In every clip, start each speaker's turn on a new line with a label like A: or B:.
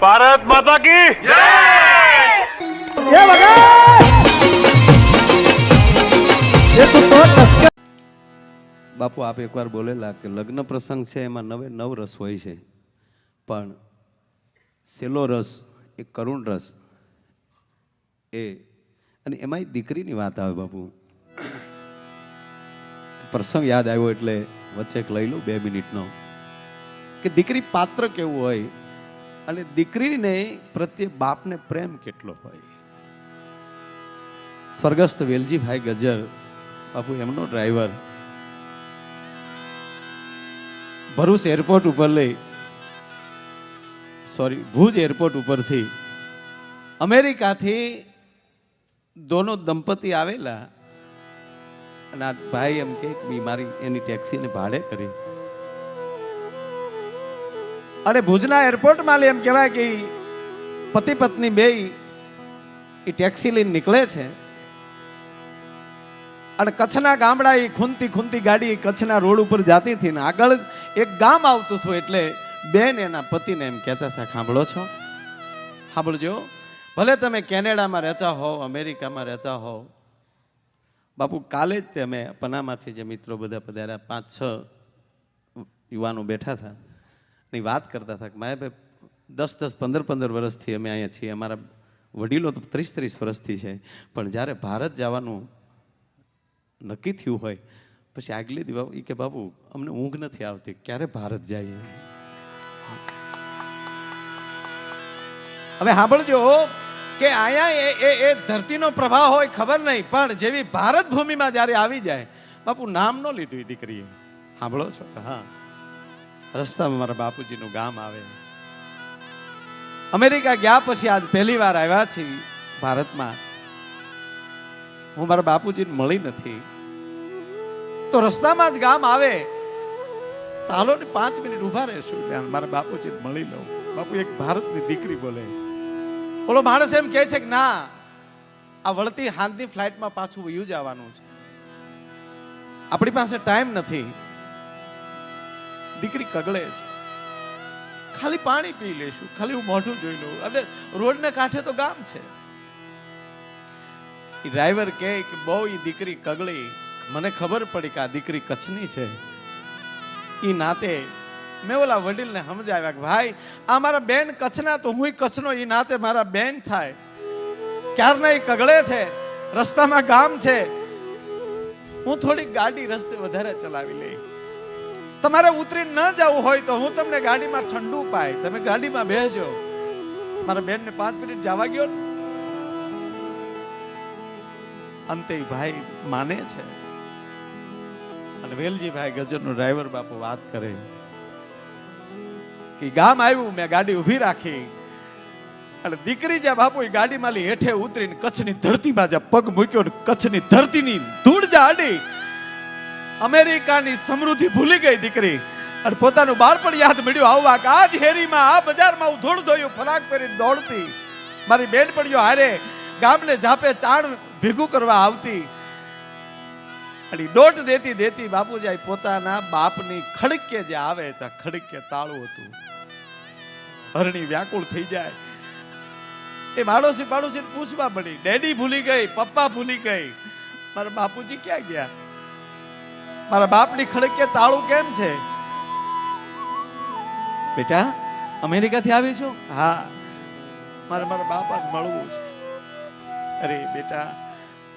A: ભારત માતા કી જય।
B: બાપુ આપ એકવાર બોલેલા કે લગ્ન પ્રસંગ છે એમાં નવે નવ રસ હોય છે, પણ સેલો રસ એ કરુણ રસ એ અને એમાંય દીકરીની વાત આવે. બાપુ પ્રસંગ યાદ આવ્યો એટલે વચ્ચે એક લઈ લો 2 મિનિટનો કે દીકરી પાત્ર કેવું હોય અને દીકરીને પ્રત્યે બાપને પ્રેમ કેટલો હોય. સ્વર્ગસ્થ વેલજીભાઈ ગજ્જર બાપુ એમનો ડ્રાઈવર ભરૂચ એરપોર્ટ ઉપર ભુજ એરપોર્ટ ઉપરથી અમેરિકાથી દોનો દંપતી આવેલા અને આ ભાઈ એમ કે મારી એની ટેક્સીને ભાડે કરી અને ભુજના એરપોર્ટમાં એમ કહેવાય કે પતિ પત્ની બે એ ટેક્સી લઈને નીકળે છે અને કચ્છના ગામડા એ ખૂંતી ગાડી કચ્છના રોડ ઉપર જાતી હતી ને આગળ એક ગામ આવતું હતું એટલે બેન એના પતિને એમ કહેતા હતા, સાંભળો છો, સાંભળજો, ભલે તમે કેનેડામાં રહેતા હોવ, અમેરિકામાં રહેતા હોવ. બાપુ કાલે જ અમે પનામાંથી જે મિત્રો બધા પધાર્યા 5-6 યુવાનો બેઠા હતા ની વાત કરતા હતા કે માયાભાઈ 10-15 વર્ષથી અમે અહીંયા છીએ, અમારા વડીલો તો 30 વર્ષથી છે, પણ જ્યારે ભારત જવાનું નક્કી થયું હોય પછી આગલે દિવસ એ કે બાપુ અમને ઊંઘ નથી આવતી, ક્યારે ભારત જઈએ. હવે સાંભળજો કે અહીંયા એ ધરતીનો પ્રભાવ હોય ખબર નહીં, પણ જેવી ભારત ભૂમિમાં જ્યારે આવી જાય બાપુ નામ ન લીધું એ દીકરીએ. સાંભળો છો? હા, રસ્તામાં મારા બાપુજીનું ગામ આવે. અમેરિકા ગયા પછી આજ પહેલી વાર આવ્યા છે ભારતમાં. હું મારા બાપુજીને મળી નથી તો રસ્તામાં જ ગામ આવે તો હાલો ને 5 મિનિટ ઉભા રહેશું, મારા બાપુજીને મળી લઉં. બાપુ એક ભારતની દીકરી બોલે. ઓલો માણસ એમ કહે છે કે ના, આ વળતી હાંજની ફ્લાઇટમાં પાછું વયું જવાનું છે, આપણી પાસે ટાઈમ નથી. દીકરી કગળે છે, ખાલી પાણી પી લેશું, ખાલી હું મોઢું જોઈ લઉં, અને રોડને કાંઠે તો ગામ છે. ડ્રાઈવર કહે કે બહુ એ દીકરી કગળી, મને ખબર પડી કે આ દીકરી કચ્છની છે. એ નાતે મેં ઓલા વડીલને સમજાવ્યા કે ભાઈ આ મારા બેન કચ્છના તો હું કચ્છનો, એ નાતે મારા બેન થાય. ક્યારના એ કગળે છે, રસ્તામાં ગામ છે, હું થોડી ગાડી રસ્તે વધારે ચલાવી લઈ. તમારે ઉતરીને ન જવું હોય તો હું તમને ગાડીમાં ઠંડુ પાય, તમે ગાડીમાં બેસજો. મારા બેનને 5 મિનિટ જવા ગયો ને અંતે ભાઈ માને છે. અને વેલજીભાઈ ગજ્જરનો ડ્રાઈવર બાપુ વાત કરે કે ગામ આવ્યું, મેં ગાડી ઊભી રાખી અને દીકરી જ્યાં બાપુ એ ગાડીમાં લઈ હેઠે ઉતરીને કચ્છની ધરતીમાં જ્યાં પગ મૂક્યો ને કચ્છની ધરતીની ધૂળ જ્યાં અડી, અમેરિકાની સમૃદ્ધિ ભૂલી ગઈ દીકરી અને પોતાનું બાળપણ યાદ મળ્યું આવવા કે આ જ હેરીમાં આ બજારમાં હું થોડું ધોયું ફરાક પહેરીને દોડતી, મારી બેનપણીઓ હારે ગામને ઝાપે ચાણ ભેગું કરવા આવતી અને દોટ દેતી બાપુજી પોતાના બાપની ખડકે જે આવે ત્યાં ખડકે તાળું હતું. હરણી વ્યાકુળ થઈ જાય. એ માડોશી પૂછવા પડી, ડેડી ભૂલી ગઈ, પપ્પા ભૂલી ગઈ, મારા બાપુજી ક્યાં ગયા, મારા બાપની ખડકે તાળું કેમ છે? બેટા અમેરિકાથી આવી છો? હા, મારા બાપાને મળવું છે. અરે બેટા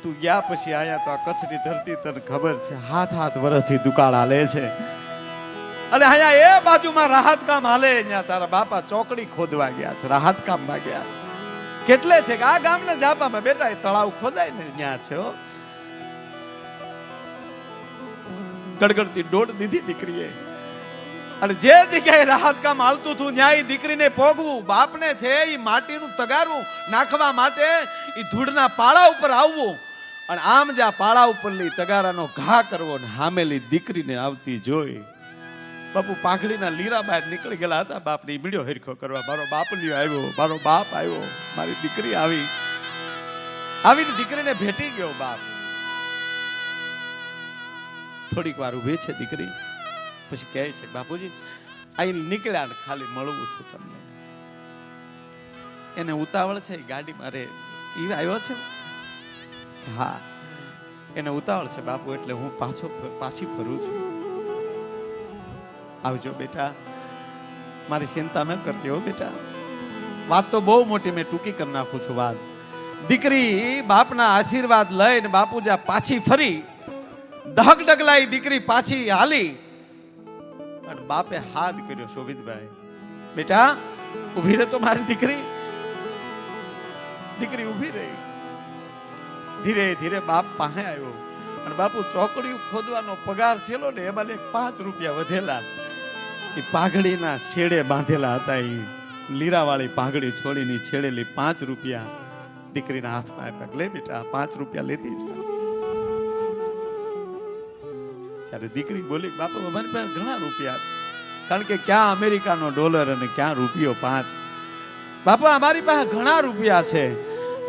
B: તું ગયા પછી આયા તો આ કચ્છની ધરતી તને ખબર છે હાથ વર્ષથી દુકાળ હાલે છે, અને અહીંયા એ બાજુમાં રાહત કામ હાલે, ત્યાં તારા બાપા ચોકડી ખોદવા ગયા છે, રાહત કામમાં ગયા. કેટલે છે કે આ ગામના જાપામાં બેટા એ તળાવ ખોદાય ને ત્યાં છે. ગડગડતી દોડ દીધી દીકરીએ, અને જે જગ્યાએ રાહત કામ હાલતું હતું ત્યાં દીકરીને પોગવું, બાપને છે એ માટીનું તગારું નાખવા માટે એ ધૂળના પાળા ઉપર આવવું, અને આમ જ્યાં પાળા ઉપરલી તગારાનો ઘા કરવો ને હામેલી દીકરીને આવતી જોઈ બાપુ પાઘડીના લીરા બહાર નીકળી ગયેલા હતા. બાપને ઈમડ્યો હરખો કરવા, મારો બાપલિયો આવ્યો, મારો બાપ આવ્યો, મારી દીકરી આવીને દીકરીને ભેટી ગયો બાપ. થોડીક વાર ઊભી છે દીકરી, પછી કહે છે બાપુજી અહીં નીકળ્યા ને ખાલી મળવું છું તમને. એને ઉતાવળ છે, ગાડી મારે એ આવ્યો છે. હા, એને ઉતાવળ છે બાપુ, એટલે હું પાછી ફરું છું. આવજો બેટા, મારી ચિંતા ન કરતી હો બેટા. વાત તો બહુ મોટી, મેં ટૂંકી કરી નાખું છું વાત. દીકરી બાપના આશીર્વાદ લઈને બાપુ જ્યાં પાછી ફરી, દહક ડગલાઈ દીકરી પાછી હાલી અને બાપે હાથ કર્યો, શોભિતભાઈ બેટા ઉભી રહે તો મારી દીકરી. દીકરી ઉભી રહી, ધીરે ધીરે બાપ પાસે આવ્યો અને બાપુ ચોકડીયું ખોદવાનો પગાર થયેલો ને એમાં 5 રૂપિયા વધેલા એ પાઘડીના છેડે બાંધેલા હતા. એ લીરાવાળી પાઘડી છોડીની છેડેલી 5 રૂપિયા દીકરીના હાથમાં આપ્યા. લે બેટા 5 રૂપિયા લેતી જા. ત્યારે દીકરી બોલી, બાપુ અમારી પાસે ઘણા રૂપિયા છે, કારણ કે ક્યાં અમેરિકાનો ડોલર અને ક્યાં રૂપિયો 5. બાપા અમારી પાસે ઘણા રૂપિયા છે.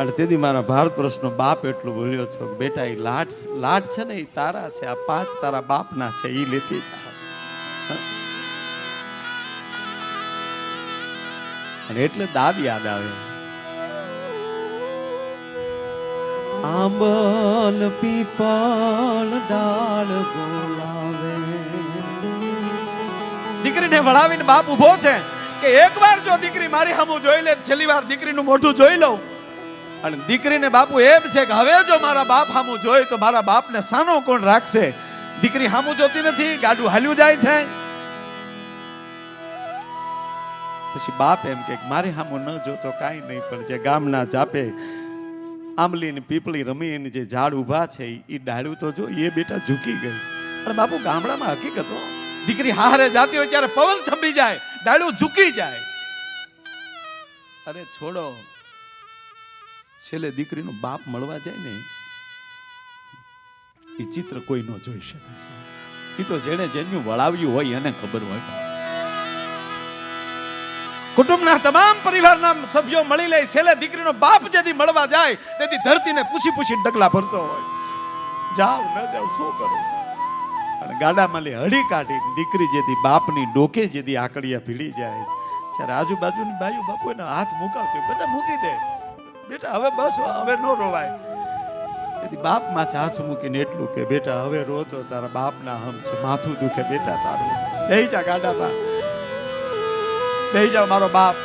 B: અને તેથી મારા ભારત વર્ષનો બાપ એટલું બોલ્યો છો, બેટા એ લાટ છે ને એ તારા છે, આ 5 તારા બાપના છે, એ લેતી જા. અને એટલે દાદ યાદ આવે. આંબલ પીપળ ડાળ બોલાવે. દીકરીને વળાવીને બાપ ઉભો છે કે એકવાર જો દીકરી મારી સામું જોઈ લે, છેલ્લી વાર દીકરીનું મોઢું જોઈ લઉં. અને દીકરીને બાપુ એમ છે કે હવે જો મારા બાપ સામું જોઈ તો મારા બાપને સાનો કોણ રાખશે. દીકરી સામું જોતી નથી, ગાડું હાલ્યું જાય છે. પછી બાપ એમ કે મારી સામું ન જોતો કાંઈ નહીં, પણ જે ગામના જાપે આંબલી ને પીપળી રમી એની જે ઝાડ ઉભા છે એ ડાળું તો જો, એ બેટા ઝૂકી ગઈ. અને બાપુ ગામડામાં હકીકત હો, દીકરી હારે જાતી હોય ત્યારે પવન થંભી જાય, ડાળું ઝૂકી જાય. અરે છોડો, છેલ્લે દીકરીનો બાપ મળવા જાય ને એ ચિત્ર કોઈ ન જોઈ શકે છે. એ તો જેને જેનું વળાવ્યું હોય એને ખબર હોય. કુટુંબના તમામ પરિવારના સભ્યો મળી લે, છેલ્લે દીકરીનો બાપ જેથી મળવા જાય તેથી ધરતીને પૂછી ડગલા ભરતો હોય, જાવ ન જાવ શું કરું. અને ગાડામાં લે હળી કાઢી દીકરી જેથી બાપની ડોકે જેથી આકડિયા ભીડી જાય ત્યારે આજુબાજુની બાયું બાપુ એનો હાથ મુકાવતી, બેટા મૂકી દે બેટા, હવે બસ હવે નો રોવાય. તેથી બાપ માથે હાથ મૂકીને એટલું કે બેટા હવે રો તો તારા બાપના હમ છે, માથું દુખે બેટા તારું, બેહી જા ગાડામાં, બેહી જાવ મારો બાપ.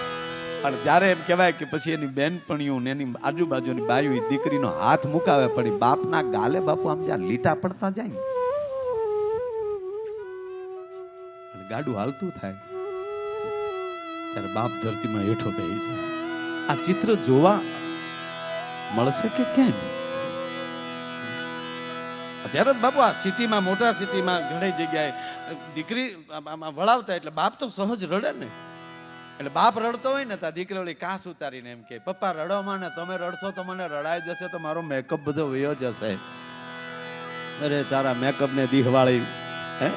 B: અને જ્યારે એમ કહેવાય કે પછી એની બેનપણીઓ ને એની આજુબાજુની બાયું દીકરીનો હાથ મુકાવે, પણ બાપના ગાલે બાપુ આમ જ્યાં લીટા પડતા જાય ને અને ગાડું હાલતું થાય ત્યારે બાપ ધરતીમાં હેઠો બેહી જાય. આ ચિત્ર જોવા મળશે કે કેમ? જ્યારે બાપુ આ સિટીમાં, મોટા સિટીમાં ઘણી જગ્યાએ દીકરી વળાવતા એટલે બાપ તો સહજ રડે ને. એટલે બાપ રડતો હોય ને તો દીકરી ઓલી કાસ ઉતારીને એમ કે પપ્પા રડોમાં ને તમે રડશો તો મને રડાઈ જશે, તો મારો મેકઅપ બધો વયો જશે. અરે તારા મેકઅપ ને દીહવાળી હે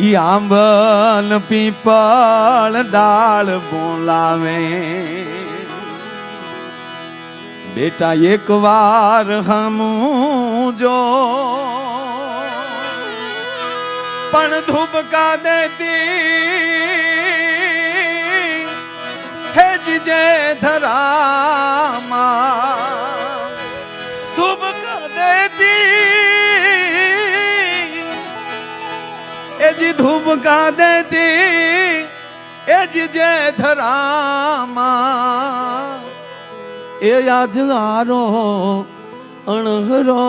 B: ઈ આંબલ પીપળ ડાળ બોલાવે. બેટા એક વાર હમું જો પણ ધૂપકા દેતી હેજ જે ધરામાં, ધૂપકા દેતી એજી ધૂપકા દેતી એજ જે ધરામાં. એ આજગારો અણહરો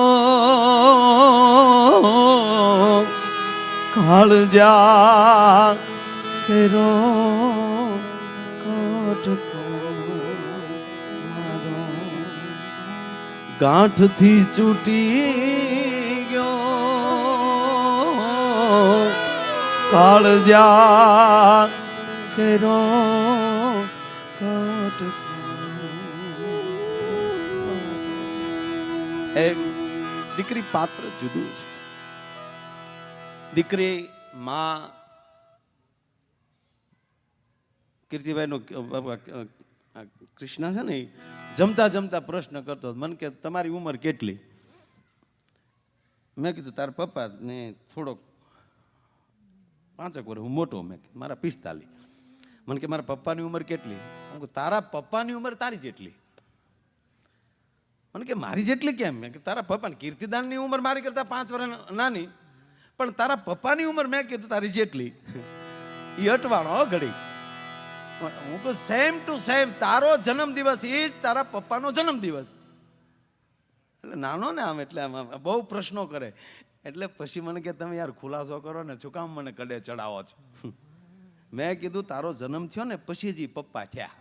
B: કાળજા કેરો કાટકો મારો ગાંઠથી ચૂટી ગયો, કાળજા કેરો કાટકો. એક દીકરી પાત્ર જુદું છે. દીકરી માં કીર્તિભાઈ નો કૃષ્ણ છે ને, જમતા જમતા પ્રશ્ન કરતો મને કે તમારી ઉંમર કેટલી? મેં કીધું તારા પપ્પા ને થોડોક 5 વર્ષ હું મોટો. મેં કીધું મારા 45. મને કે મારા પપ્પાની ઉંમર કેટલી? હું કહું તારા પપ્પાની ઉંમર તારી જેટલી. મને કે મારી જેટલી કેમ? મેં કે તારા પપ્પાની કીર્તિદાનની ઉંમર મારી કરતા 5 વર્ષ નાની, પણ તારા પપ્પાની ઉંમર મેં કીધું તારી જેટલી. એ અટવાણો ઘડી. હું કહું સેમ ટુ સેમ, તારો જન્મદિવસ એ જ તારા પપ્પાનો જન્મદિવસ. એટલે નાનો ને આમ, એટલે આમ બહુ પ્રશ્નો કરે. એટલે પછી મને કે તમે યાર ખુલાસો કરો ને, શું કામ મને કડે ચડાવો છો? મેં કીધું તારો જન્મ થયો ને પછી જ પપ્પા થયા.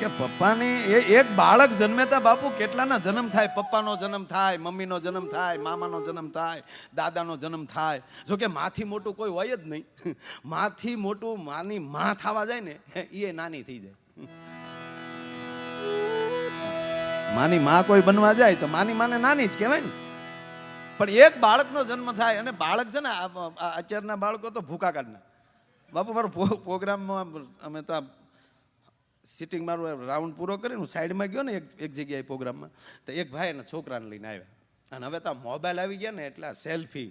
B: કે પપ્પાની એક બાળક જન્મેતા બાપુ કેટલાના જન્મ થાય? પપ્પાનો જન્મ થાય, મમ્મીનો જન્મ થાય, મામાનો જન્મ થાય, દાદાનો જન્મ થાય. જો કે માથી મોટું કોઈ હોય જ નહીં. માથી મોટું માની માં થવા જાય ને એ નાની થઈ જાય. માની માં કોઈ બનવા જાય તો માની માને નાની જ કહેવાય ને. પણ એક બાળકનો જન્મ થાય અને બાળક છે ને, અત્યારના બાળકો તો ભૂકા કાઢના. બાપુ મારો પ્રોગ્રામમાં અમે તો સિટિંગ મારું રાઉન્ડ પૂરો કરીને હું સાઈડમાં ગયો ને એક જગ્યાએ પ્રોગ્રામમાં, તો એક ભાઈ એના છોકરાને લઈને આવ્યા. અને હવે તો મોબાઈલ આવી ગયા ને એટલે સેલ્ફી.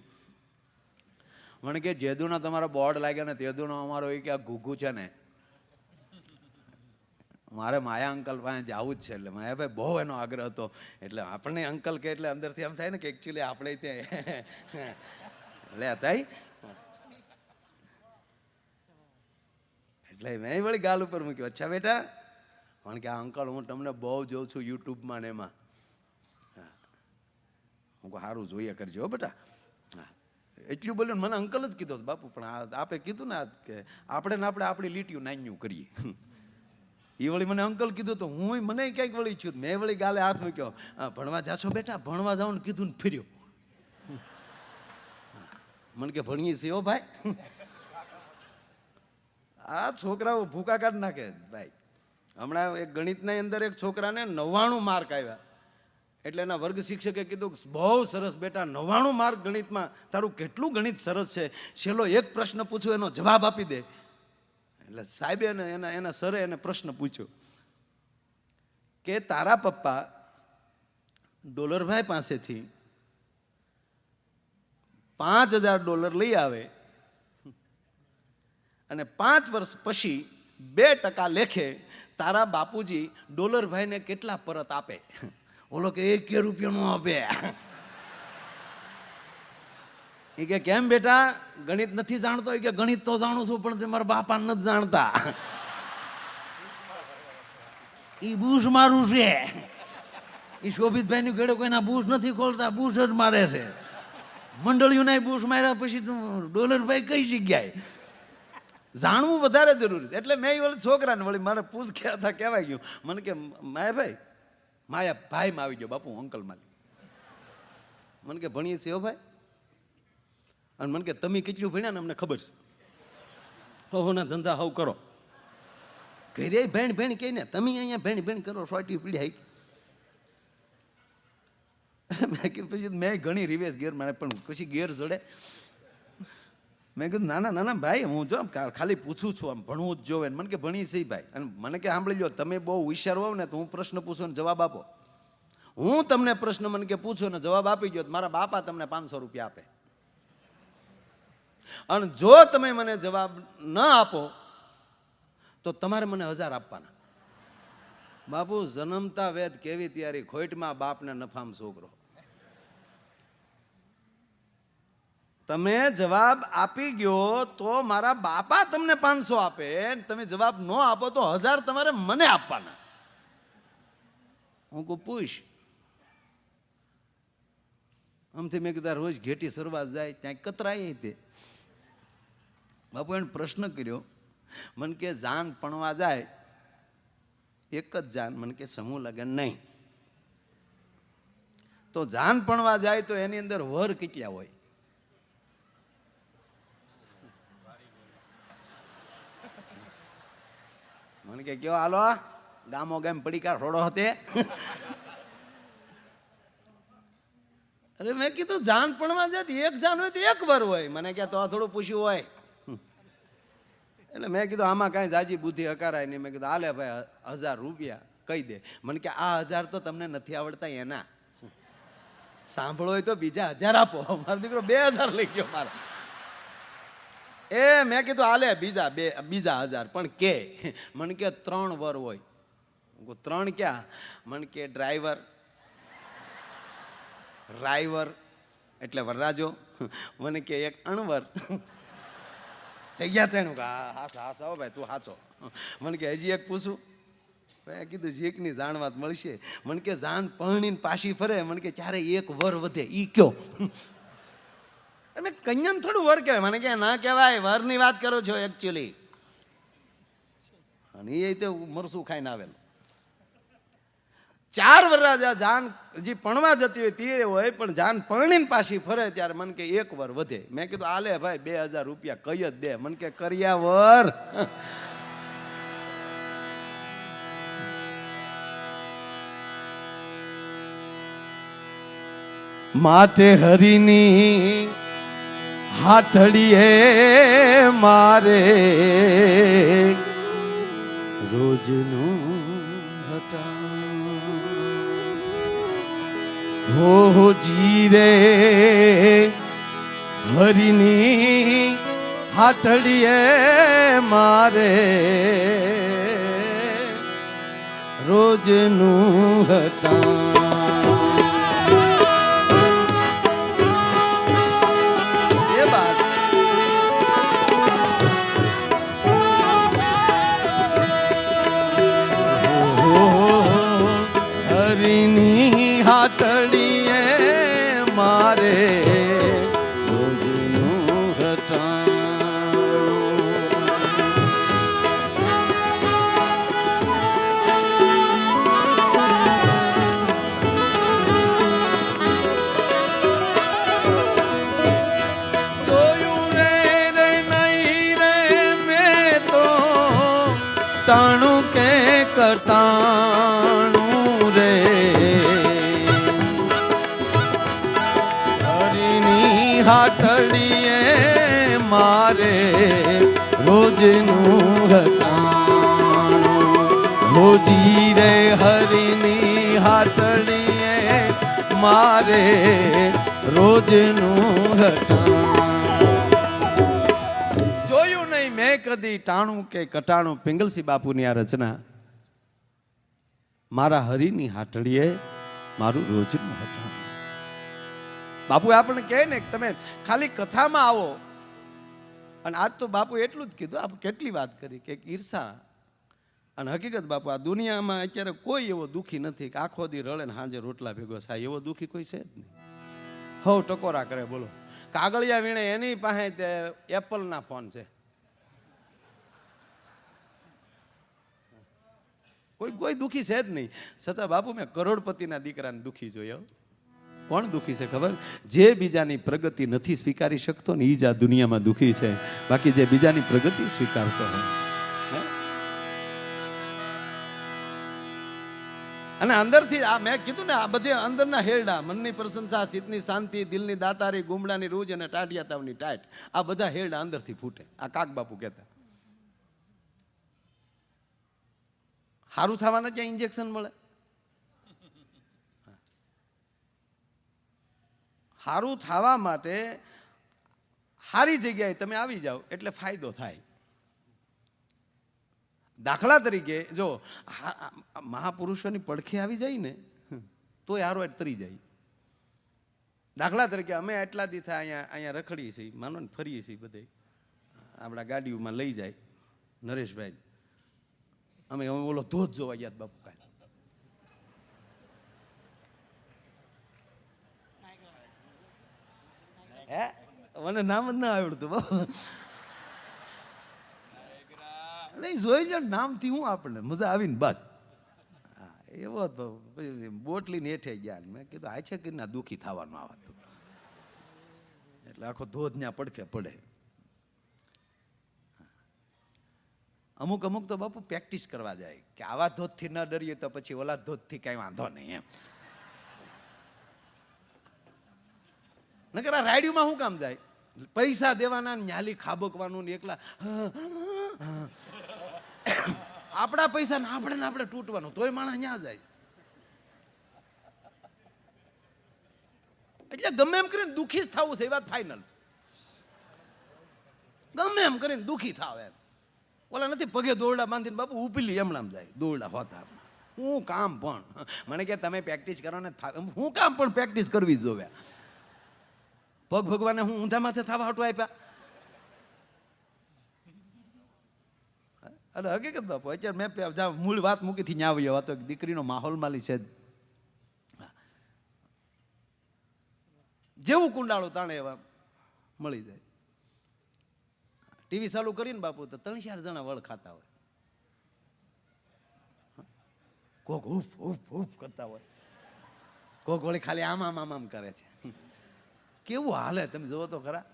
B: મને કે જેદુના તમારા બોર્ડ લાગ્યા ને તેદુનો અમારો એ કે આ ઘૂઘું છે ને, મારે માયા અંકલ પાસે જવું જ છે. એટલે મને ભાઈ બહુ એનો આગ્રહ હતો. એટલે આપણને અંકલ કે એટલે અંદરથી એમ થાય ને કે એકચ્યુઅલી આપણે ત્યાં લે થાય. એટલે મેં વળી ગાલ ઉપર મૂક્યો, અચ્છા બેટા? કારણ કે આ અંકલ હું તમને બહુ જોઉં છું યુટ્યુબમાં ને એમાં. હું કહું સારું જોઈએ કરજો બેટા. હા એટલું બોલ્યું મને અંકલ જ કીધો બાપુ, પણ આપે કીધું ને કે આપણે ને આપણે આપણી લીટીયું નાન્યું કરીએ. એ વળી મને અંકલ કીધું તો હું મને ક્યાંક વળી છું. મેં વળી ગાલે હાથ મૂક્યો, ભણવા જાશો બેટા? ભણવા જાવ ને કીધું ને ફર્યો. મને કે ભણીએ છીએ હો ભાઈ. આ છોકરાઓ ભૂકા કાઢ નાખે ભાઈ. હમણાં એક ગણિતના અંદર એક છોકરાને 99 માર્ક આવ્યા. એટલે એના વર્ગ શિક્ષકે કીધું બહુ સરસ બેટા, 99 માર્ક ગણિતમાં, તારું કેટલું ગણિત સરસ છે, છેલ્લો એક પ્રશ્ન પૂછું એનો જવાબ આપી દે. એટલે સાહેબે એના સરે એને પ્રશ્ન પૂછ્યો કે તારા પપ્પા ડોલરભાઈ પાસેથી $5000 લઈ આવે અને 5 વર્ષ પછી 2% લેખે તારા બાપુજી ડોલરભાઈને કેટલા પરત આપે? ઓલો કે 1 રૂપિયા નો આપે. એ કે કેમ બેટા ગણિત નથી જાણતો? એ કે ગણિત તો જાણું છું પણ મારા બાપા નથી જાણતા. એ બૂસ મારું છે. એ શોભિતભાઈ નું ઘેડો કોઈના બૂસ નથી ખોલતા, બૂસ જ મારે છે. મંડળીઓના બૂસ માર્યા પછી ડોલરભાઈ કઈ જગ્યાએ? જાણવું વધારે જરૂરી. એટલે મેં વળી છોકરાને વળી મારે પૂછ કહેવાય ગયું. મને કે માયાભાઈ, માયા ભાઈમાં આવી ગયો બાપુ અંકલ માલી. મને કે ભણીએ છીએ ભાઈ? અને મને કે તમે કેટલું ભણ્યા ને અમને ખબર છે. હોના ધંધા હવ કરો. કહી દે ભેણ ભેણ કહીને તમે અહીંયા ભેણ ભેણ કરો, સોટી પીડ્યા. મેં કીધું પછી મેં ઘણી રિવેસ ગેર મારે, પણ પછી ગેર જડે. મેં કીધું ના ના ના ભાઈ, હું જો ખાલી પૂછું છું, આમ ભણવું જ જોવે. મને કે ભણી છે ભાઈ. અને મને કે સાંભળી લો, તમે બહુ હોશિયાર હોવ ને તો હું પ્રશ્ન પૂછું ને જવાબ આપો. હું તમને પ્રશ્ન મને કે પૂછો ને જવાબ આપી ગયો, મારા બાપા તમને 500 રૂપિયા આપે. અને જો તમે મને જવાબ ન આપો તો તમારે મને 1000 આપવાના. બાપુ જન્મતા વેદ કેવી તૈયારી, ખોટમાં બાપને નફામ છોકરો. તમે જવાબ આપી ગયો તો મારા બાપા તમને 500 આપે, તમે જવાબ ન આપો તો 1000 તમારે મને આપવાના. હું કહું પૂછ. આમથી મેં કીધું રોજ ઘેટી સરવા જાય ત્યાં કતરાય. તે બાપુ એને પ્રશ્ન કર્યો. મને કે જાન પણવા જાય એક જ જાન, મને કે સમૂહ લગન નહીં. તો જાન પણવા જાય તો એની અંદર વર કેટલા હોય? મને કે કયો હાલો ગામો ગામ પડીકા રોડો હતે. અરે મેં કીધું જાન પણવા જાય એક જાન હોય તો એક વર હોય. મને કે તો થોડું પૂછ્યું હોય. એટલે મેં કીધું આમાં કાંઈ જાજી બુદ્ધિ હકારાય નહીં. મેં કીધું હાલે ભાઈ 1000 રૂપિયા કહી દે. મને કે આ 1000 તો તમને નથી આવડતા એના, સાંભળો હોય તો બીજા 1000 આપો. મારો દીકરો 2000 લઈ ગયો મારા.
A: એ મેં કીધું હાલે બીજા 1000 પણ કે મને કે 3 વર હોય. 3 ક્યાં? મને કે ડ્રાઈવર એટલે વરરાજો, મને કે એક અણવર. થઈ ગયા તેનું કે હાસ આવો ભાઈ તું હાચો. મને કે હજી એક પૂછું? મેં કીધું જીકની જાણ વાત મળશે. મને કે જાન પરણીને પાછી ફરે, મને કે ચારે એક વર વધે ઈ કયો? મેં કન્યાને થોડું વર કહેવાય. મને કે ના કહેવાય, વરની વાત કરો છો એકચ્યુઅલી. અને એ તો મરસું ખાઈને આવેલું. 4 વરરાજા જાન હજી પણવા જતી હોય તે હોય, પણ જાન પરણીને પાછી ફરે ત્યારે મને કે એક વર વધે. મેં કીધું આલે ભાઈ 2000 રૂપિયા કઈ જ દે. મને કે કર્યા વર. માટે હરિની હાથડીએ મારે રોજનું હો જીરે હરિની હાથડીએ મારે રોજનું હતા. હાથડીએ મારે રોજનું હતા. જોયું રે નહીં રે મેં તો તાણું કે કટાણું રે. હાથડીએ મારે રોજનું હટાણું. રોજી રે હરિની હાથડીએ મારે રોજનું હટાણું. જોયું નહીં મેં કદી ટાણું કે કટાણું. પિંગલસિંહ બાપુની આ રચના. મારા હરિની હાથડીએ મારું રોજનું હટાણું. બાપુ આપણને કહે ને તમે ખાલી કથામાં આવો. અને આજ તો બાપુ એટલું જ કીધું. આપણે કેટલી વાત કરી કે ઈર્ષા. અને હકીકત બાપુ આ દુનિયામાં અત્યારે કોઈ એવો દુઃખી નથી કે આખો દી રળે ને સાંજે રોટલા ભેગો થાય. એવો દુઃખી કોઈ છે જ નહીં. હવ ટકોરા કરે બોલો. કાગળિયા વીણે એની પાસે તે એપલના ફોન છે. કોઈ દુઃખી છે જ નહીં. છતાં બાપુ મેં કરોડપતિના દીકરાને દુઃખી જોયો. કોણ દુઃખી છે ખબર? જે બીજાની પ્રગતિ નથી સ્વીકારી શકતો ને એ જ આ દુનિયામાં દુઃખી છે. બાકી જે બીજાની પ્રગતિ સ્વીકારતો હોય. અને અંદરથી આ મેં કીધું ને આ બધે અંદરના હેરડા, મનની પ્રશંસા, ચિત્તની શાંતિ, દિલની દાતારી, ગુમડાની રૂજ અને ટાઢિયા તાવની ટાઈટ, આ બધા હેરડા અંદરથી ફૂટે. આ કાક બાપુ કહેતા. સારું થવાના ક્યાં ઇન્જેક્શન મળે? સારું થવા માટે સારી જગ્યાએ તમે આવી જાઓ એટલે ફાયદો થાય. દાખલા તરીકે જો મહાપુરુષોની પડખે આવી જાય ને તોય હારો તરી જાય. દાખલા તરીકે અમે એટલા દી થાય અહીંયા રખડીએ છીએ, માનો ને ફરીએ છીએ બધે. આપણા ગાડીઓમાં લઈ જાય નરેશભાઈ. અમે ઓલો ધોધ જોવા ગયા બાપુ. કાંઈ હે મને નામ જ ના આવડતું બાપુ. નહીં જોઈ લો નામથી હું આપણને મજા આવીને બસ. હા એવો જ બોટલીને હેઠે ગયા. મેં કીધું આ છે કે ના દુઃખી થવાનું આવતું. એટલે આખો ધોધ ત્યાં પડખે પડે. અમુક તો બાપુ પ્રેક્ટિસ કરવા જાય કે આવા ધોધથી ન ડરીએ તો પછી ઓલા ધોધથી કાંઈ વાંધો નહીં એમ. નકર આ રાયડીમાં શું કામ જાય? પૈસા દેવાના, ન્યાલી ખાબકવાનું ને એકલા આપણા પૈસા ને આપણે તૂટવાનું તોય માણસ ન્યા જાય. એટલે ગમે એમ કરીને દુઃખી જ થવું છે એ વાત ફાઇનલ. ગમે એમ કરીને દુઃખી થાવ એમ. ઓલા નથી પગે દોરડા બાંધીને બાપુ ઉપલી હમણાં જાય દોરડા હોતા. હું કામ પણ મને કે તમે પ્રેક્ટિસ કરો ને હું કામ પણ પ્રેક્ટિસ કરવી જ જોવે. પગ ભગવાને હું ઊંધા માથે થવા હાટું આપ્યા. અરે હકીકત બાપુ અત્યારે મેં જ્યાં મૂળ વાત મૂકીથી ત્યાં આવ્યો હતો દીકરીનો માહોલ માલી છે જેવું કુંડાળું તાણે એવા મળી જાય. ટીવી ચાલુ કરીને બાપુ તો 3-4 જણા વળ ખાતા હોય. કોક ઉફ ઉફ ઉફ કરતા હોય, કોક વળી ખાલી આમ આમ આમ આમ કરે છે. કેવું હાલે તમે જોવો તો ખરા.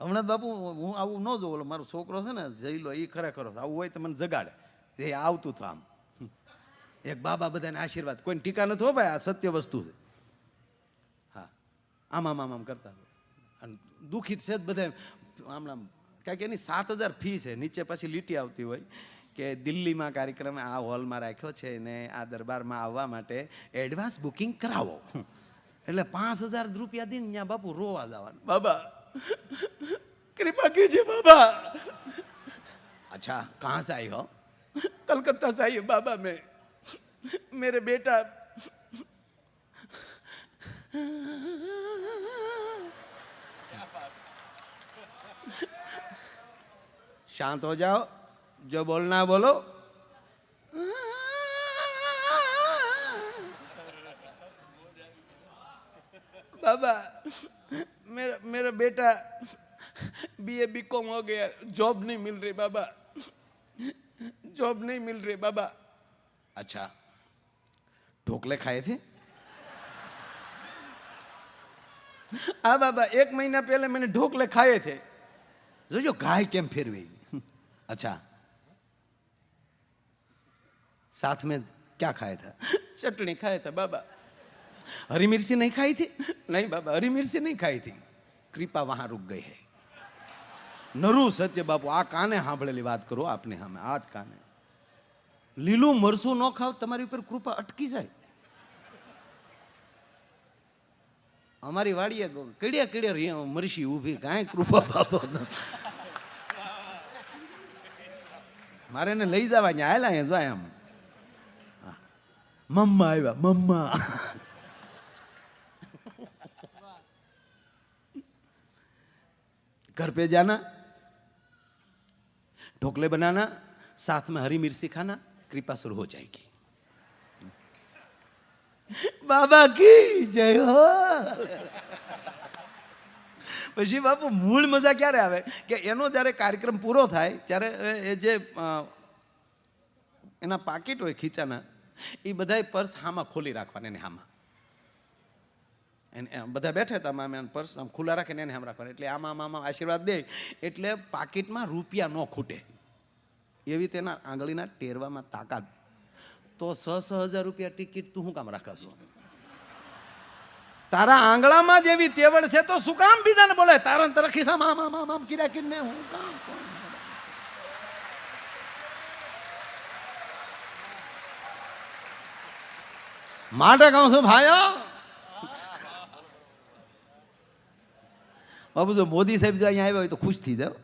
A: હમણાં બાપુ હું આવું ન જોઉં. ઓલો મારો છોકરો છે ને જઈ લો એ ખરેખર આવું હોય તો મને જગાડે. એ આવતું હતું આમ એક બાબા બધાને આશીર્વાદ, કોઈને ટીકા નથી હો ભાઈ, આ સત્ય વસ્તુ છે. હા આમ આમ આમ આમ કરતા હોય અને દુઃખિત છે જ બધા. આમણામ કાંઈક એની 7,000 ફી છે. નીચે પાછી લીટી આવતી હોય કે દિલ્હીમાં કાર્યક્રમ આ હોલમાં રાખ્યો છે ને આ દરબારમાં આવવા માટે એડવાન્સ બુકિંગ કરાવો. એટલે 5,000 રૂપિયા દઈને ત્યાં બાપુ રોવા જવાનું. બાબા कृपा कीजिए बाबा. अच्छा कहाँ से आई हो? कलकत्ता से आई है बाबा. मैं मेरे बेटा शांत हो जाओ, जो बोलना है बोलो. बाबा मेरा बेटा BA BCom हो गया, जॉब नहीं मिल रही बाबा, जॉब नहीं मिल रही बाबा. अच्छा ढोकले खाए थे? हाँ बाबा 1 महीना पहले मैंने ढोकले खाए थे. जो गाय केम फेरवी. अच्छा साथ में क्या खाया था? चटनी खाया था बाबा. हरी मिर्ची नहीं खाई थी? नहीं बाबा हरी मिर्ची नहीं खाई थी. कृपा वहां रुक गई है. नरू सत्य बापू आ काने सांभळेली વાત કરો આપને સામે. આ જ કાને લીલું મરસું ન ખાવ તમારી ઉપર કૃપા અટકી જાય. અમારી વાડીએ કડિયા કડિયા મરસી ઊભી, કાંઈ કૃપા બાપો. મારે એને લઈ જવા ત્યાં આયલા અહીંયા જાય એમ. મમ્મા આવ્યા મમ્મા. घर पे जाना, ढोकले बनाना, साथ में हरी मिर्ची खाना, कृपा शुरू हो जाएगी. बाबा की जय हो. પછી બાપુ મૂળ મજા ક્યારે આવે કે એનો જ્યારે કાર્યક્રમ પૂરો થાય ત્યારે એ જે એના પાકીટ હોય ખીચાના એ બધાય પર્સ હામાં ખોલી રાખવાના. એને હામાં એને બધા બેઠા હતા આમ પર્સ આમ ખુલ્લા રાખીને એને આમ રાખવાના. એટલે આમાં આમાં આશીર્વાદ દે એટલે પાકીટમાં રૂપિયા ન ખૂટે એવી તેના આંગળીના ટેરવામાં તાકાત. તો 6,000 રૂપિયા ટિકિટ તું શું કામ રાખશો? તારા આંગળામાં જેવી તેવડ છે તો શું કામ બીજાને બોલે? તારા તારા ખિસ્સામાં આમ આમ આમ કિરા કિરને હું કામ માટે કહું છું ભાઈઓ. બાબુ જો મોદી સાહેબ જો અહીંયા આવ્યા હોય તો ખુશ થઈ જાવ.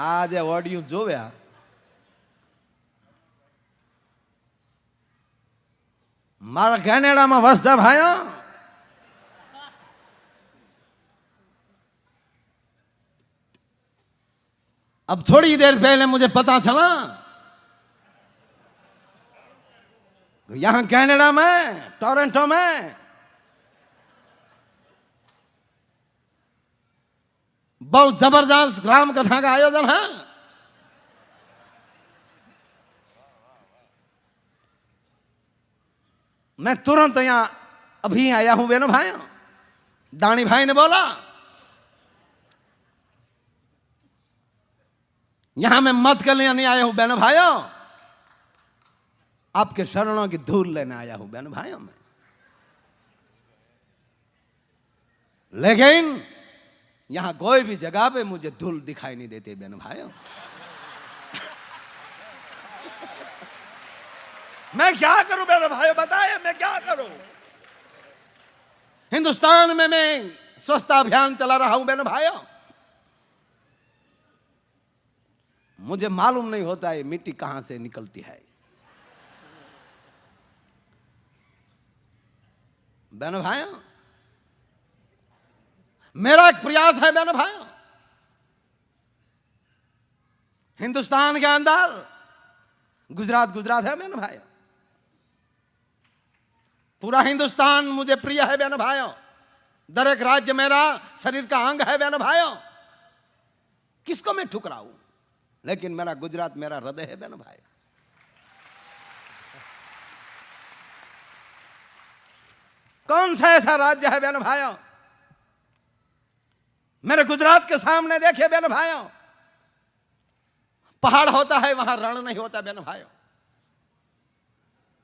A: આ જે ઓડિયો જોવ્યા મારા કેનેડામાં વસતા ભાઈઓ, अब थोड़ी देर पहले मुझे पता चला यहां कनाडा में टोरंटो में बहुत जबरदस्त ग्राम कथा का आयोजन है. मैं तुरंत यहां अभी आया हूं बहनों भाइयों. दानी भाई ने बोला यहां मैं मत करने नहीं आया हूं बहनों भाइयों, आपके शरणों की धूल लेने आया हूं बहनों भाइयों मैं. लेकिन यहां कोई भी जगह पे मुझे धूल दिखाई नहीं देती बहनों भाइयों. मैं क्या करूं बहनों भाइयों, बताइए मैं क्या करूं? हिंदुस्तान में मैं स्वच्छता अभियान चला रहा हूं बहनों भाइयों. मुझे मालूम नहीं होता ये मिट्टी कहां से निकलती है। बहनों भाइयों, मेरा एक प्रयास है बहनों भाइयों, हिंदुस्तान के अंदर गुजरात गुजरात है बहनों भाइयों, पूरा हिंदुस्तान मुझे प्रिय है बहनों भाइयों, दरेक राज्य मेरा शरीर का अंग है बहनों भाइयों। किसको मैं ठुकराऊं, लेकिन मेरा गुजरात मेरा हृदय है बहनों भाई। कौन सा ऐसा राज्य है बहनों भाइयों, मेरे गुजरात के सामने देखिए बहनों भाइयों, पहाड़ होता है वहां रण नहीं होता बहनों भाइयों।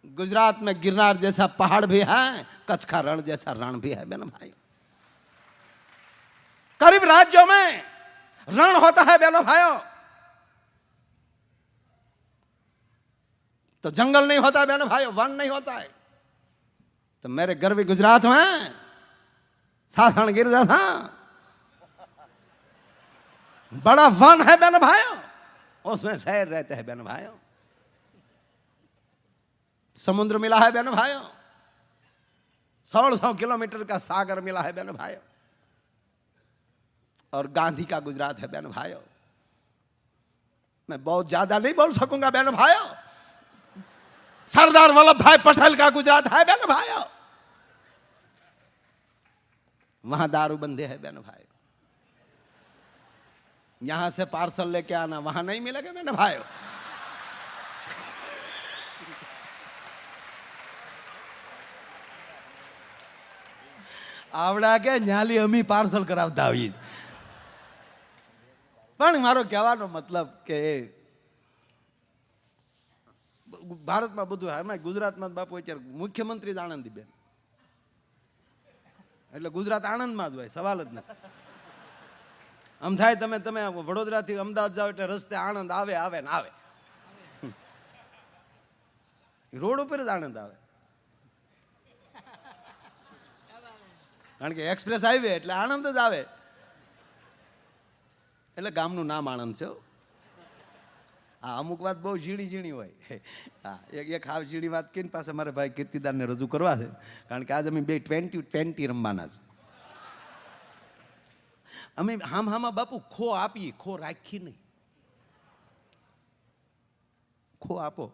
A: गुजरात में गिरनार जैसा पहाड़ भी है, कच्छ का रण जैसा रण भी है बहनों भाइयों। करीब राज्यों में रण होता है बहनों भाइयों, तो जंगल नहीं होता बहनों भाइयों, वन नहीं होता है। तो मेरे गर्वी गुजरात में साधारण गिरजा था, बड़ा वन है बहनों भाइयों, उसमें शहर रहते हैं बहनों भाइयों। समुद्र मिला है बहनों भाइयों, 100 किलोमीटर का सागर मिला है बहनों भाइयों। और गांधी का गुजरात है बहनों भाइयों। मैं बहुत ज्यादा नहीं बोल सकूंगा बहनों भाइयों, सरदार वल्लभ भाई पटेल का गुजरात है बहनों भाइयों। वहां दारू बंदी है बहनों भाइयों, यहां से पार्सल लेके आना वहां नहीं मिलेगा बहनों भाइयों। आवड़ा के न्याली अमी पार्सल करावता होई। પણ મારો કહેવાનો મતલબ કે ભારતમાં બધું એમાં ગુજરાતમાં બાપુ અત્યારે મુખ્યમંત્રી જ આનંદીબેન, એટલે ગુજરાત આણંદમાં જ હોય, સવાલ જ નથી. આમ થાય તમે વડોદરાથી અમદાવાદ જાઓ એટલે રસ્તે આણંદ આવે આવે ને આવે, રોડ ઉપર જ આણંદ આવે, કારણ કે એક્સપ્રેસ હાઈવે એટલે આણંદ જ આવે. એટલે ગામનું નામ આણંદ છે. હા, અમુક વાત બહુ ઝીણી ઝીણી હોય. હા, એક હાવ ઝીણી વાત કહીને પાસે મારે ભાઈ કીર્તિદારને રજૂ કરવા છે, કારણ કે આજે અમે બે 20 રમવાના છે. અમે હામાં બાપુ ખો આપીએ, ખો રાખી નહીં. ખો આપો,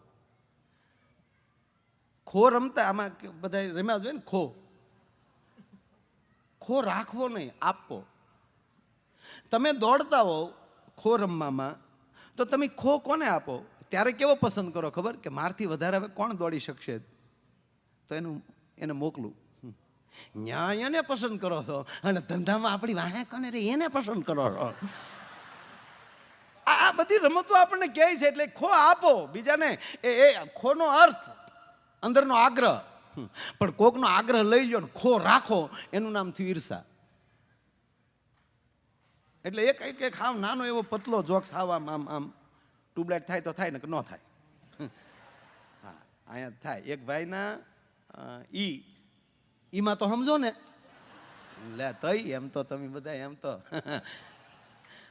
A: ખો રમતા આમાં બધા રમ્યા જોઈએ ને, ખો રાખવો નહીં, આપવો. તમે દોડતા હો ખો રમવામાં, તો તમે ખો કોને આપો? ત્યારે કેવો પસંદ કરો ખબર? કે મારથી વધારે હવે કોણ દોડી શકશે, તો એને મોકલું. ન્યાય એને પસંદ કરો છો, અને ધંધામાં આપણી વાહે કોને રે એને પસંદ કરો છો. આ બધી રમતો આપણને કહે છે, એટલે ખો આપો બીજાને. એ ખોનો અર્થ અંદરનો આગ્રહ. પણ કોકનો આગ્રહ લઈ લો ને ખો રાખો, એનું નામ થયું ઈર્ષા. એટલે એક હાવ નાનો એવો પતલો જોક્સ હાવ આમ ટ્યુબલાઇટ થાય તો થાય ને કે ન થાય. હા, અહીંયા થાય. એક ભાઈના ઈમાં તો સમજો ને, લે તઈ એમ તો તમે બધા એમ તો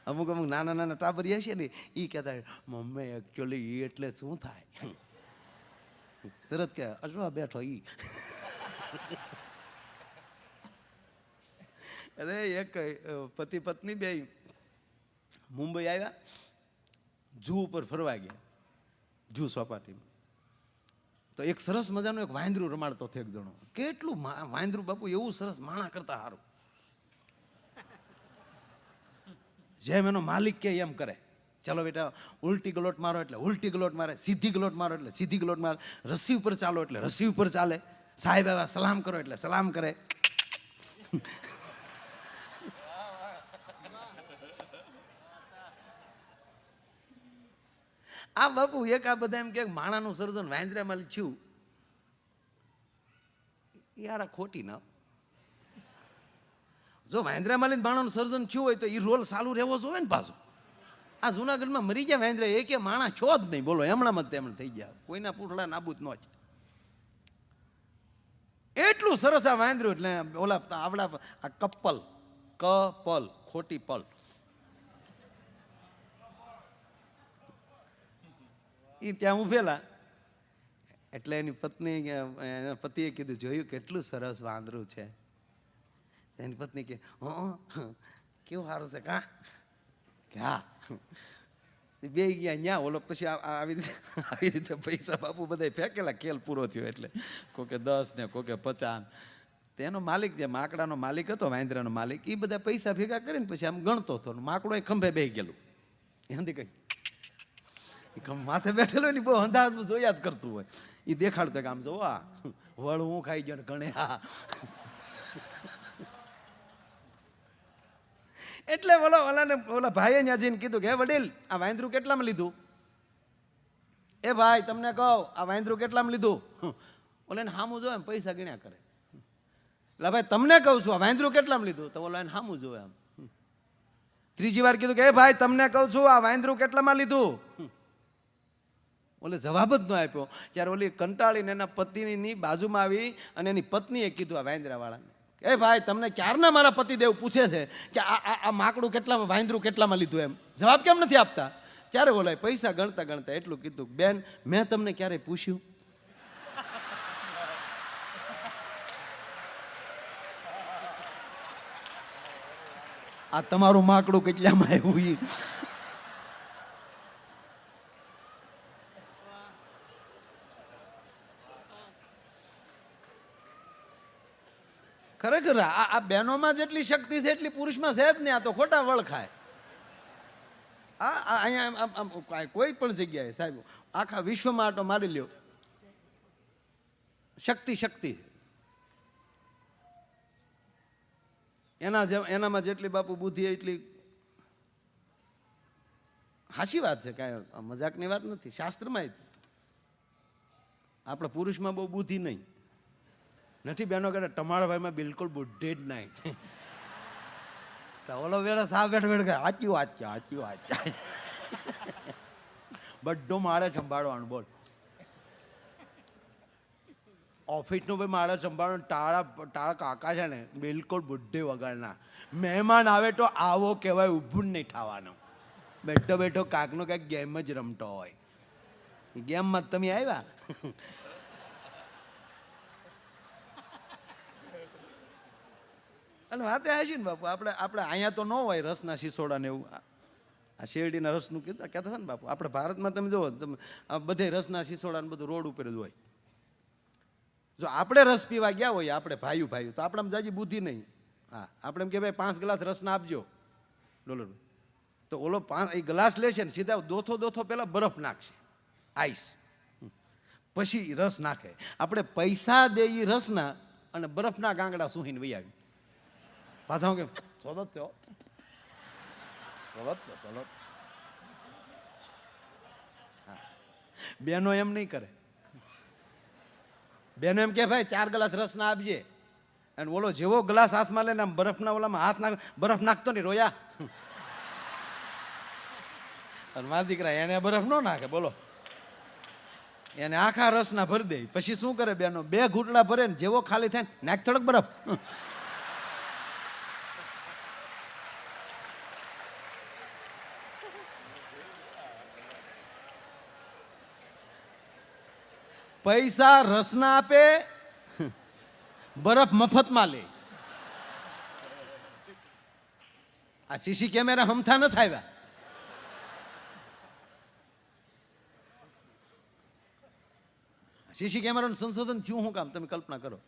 A: અમુક નાના નાના ટાબરિયા છે ને, ઈ કહેતા મમ્મી એકચ્યુઅલી ઈ એટલે શું થાય? તરત કે અજવા બેઠો ઈ. અરે એક પતિ પત્ની બે મુંબઈ આવ્યા, જૂ ઉપર ફરવા ગયા, જૂ ચોપાટીમાં. તો એક સરસ મજાનું એક વાંદરું રમાડતો થયો એક જણો. કેટલું વાંદરું બાપુ એવું સરસ, માણા કરતા સારું. જેમ એનો માલિક કે એમ કરે. ચાલો બેટા ઉલટી ગલોટ મારો એટલે ઉલટી ગલોટ મારે, સીધી ગલોટ મારો એટલે સીધી ગલોટ મારે, રસ્સી ઉપર ચાલો એટલે રસ્સી ઉપર ચાલે, સાહેબ આવા સલામ કરો એટલે સલામ કરે. આ બાપુ એક આ બધા એમ કે માણાનું સર્જન વાંદરામાં થયું, યાર આ ખોટી ના. જો વાંદરામાં માણાનું સર્જન થયું હોય તો એ રોલ ચાલુ રહેવો જોઈએ ને પાછું. આ જુનાગઢમાં મરી ગયા વાંદરા, એ કે માણા છો જ નહીં, બોલો એમણામાં જ તેમણે થઈ ગયા, કોઈના પૂઠડા નાબૂદ ન જ. એટલું સરસ આ વાંદરું. એટલે ઓલા આવડા આ કપલ ખોટી પલ એ ત્યાં ઊભેલા એટલે એની પત્ની એના પતિએ કીધું જોયું કેટલું સરસ વાંદરું છે. એની પત્ની કે કેવું સારું છે કા કે હા. બે ગયા ન્યા ઓલો પછી આવી રીતે પૈસા બાપુ બધા ફેંકેલા ખેલ પૂરો થયો એટલે કોકે 10 ને કોકે 50. તેનો માલિક જે માકડાનો માલિક હતો વાંદરાનો માલિક એ બધા પૈસા ભેગા કરીને પછી આમ ગણતો હતો. માકડો એ ખંભે બેસી ગયેલું એનાથી કઈ માથે બેઠેલો ને બહુ અંદાજ જોયા જ કરતું હોય. એ દેખાડતો કે આમ જો આ વળ હું ખાઈ ગયો ને ગણે હા. એટલે ઓલા ભાઈએ ત્યાં જઈને કીધું કે હે વડીલ આ વાંદરું કેટલામાં લીધું? એ ભાઈ તમને કહું આ વાંદરું કેટલામાં લીધું? ઓલે હામું જોવે પૈસા ગણ્યા કરે. એટલે ભાઈ તમને કહું છું આ વાંદરું કેટલામાં લીધું? તો ઓલા હામું જોવે આમ. ત્રીજી વાર કીધું કે હે ભાઈ તમને કહું છું આ વાંદરું કેટલામાં લીધું? ઓલે જવાબ જ ન આપ્યો. ત્યારે ઓલી કંટાળીને એના પતિની બાજુમાં આવી અને એની પત્નીએ કીધું આ વાંદરાવાળાને એ ભાઈ તમને ક્યારના મારા પતિદેવ પૂછે છે કે આ માકડું કેટલામાં વાંદરું કેટલામાં લીધું એમ જવાબ કેમ નથી આપતા? ત્યારે બોલાય પૈસા ગણતા ગણતા એટલું કીધું બેન મેં તમને ક્યારેય પૂછ્યું? આ તમારું માકડું કેટલામાં આવ્યું? ખરેખર આ બહેનોમાં જેટલી શક્તિ છે એટલી પુરુષમાં છે જ નહીં. આ તો ખોટા વળ ખાય. અહીંયા કોઈ પણ જગ્યાએ સાહેબ આખા વિશ્વમાં આટો મારી લ્યો શક્તિ શક્તિ એનામાં જેટલી બાપુ બુદ્ધિ એટલી હાચી વાત છે. કાંઈ મજાકની વાત નથી. શાસ્ત્રમાં આપણે પુરુષમાં બહુ બુદ્ધિ નહીં નથી. બેનો કરે ટમાળભાઈમાં બિલકુલ બુદ્ધિ જ નહીં. તો ઓલો વેળો સાવ બેઠ બેઠ સાચી વાત છે સાચી વાત છે. બધું મારે સંભાળવાનું બોલ. ઓફિસનું ભાઈ મારે સંભાળવાનું. ટાળા કાકા છે ને બિલકુલ બુદ્ધિ વગરના. મહેમાન આવે તો આવો કહેવાય ઊભું જ નહીં થવાનું. બેઠો બેઠો કાકનો કાંઈક ગેમ જ રમતો હોય. ગેમમાં તમે આવ્યા અને વાતે હાશી ને બાપુ. આપણે અહીંયા તો ન હોય રસના શીસોડા ને એવું. આ શેરડીના રસનું કહેતા હતા ને બાપુ. આપણે ભારતમાં તમે જુઓ તમે બધે રસના શીસોડા ને બધું રોડ ઉપર જ હોય. જો આપણે રસ પીવા ગયા હોય આપણે ભાઈ તો આપણામાં જાજી બુદ્ધિ નહીં. હા આપણે એમ કે ભાઈ 5 ગ્લાસ રસના આપજો ડોલર. તો ઓલો એ ગ્લાસ લેશે ને સીધા દોથો પેલા બરફ નાખશે આઈસ પછી રસ નાખે. આપણે પૈસા દઈએ રસના અને બરફના ગાંગડા સૂહીને વહી આવી પાછા કે ચલો બેનો એમ નહીં કરે. બેનો એમ કે ભાઈ 4 ગ્લાસ રસના આપજે. અને ઓલો જેવો ગ્લાસ હાથમાં લઈને આમ બરફના ઓલામાં હાથ નાખ બરફ નાખતો ને રોયા. અને મારા દીકરા એને બરફ ન નાખે બોલો. એને આખા રસના ભરી દે. પછી શું કરે બેનો 2 ઘૂંટડા ભરે ને જેવો ખાલી થાય નાખ થોડોક બરફ. પૈસા રસના આપે બરફ મફતમાં લે. આ સીસી કેમેરા હમથા ન થાય. સીસી કેમેરાનું સંશોધન થયું શું કામ તમે કલ્પના કરો.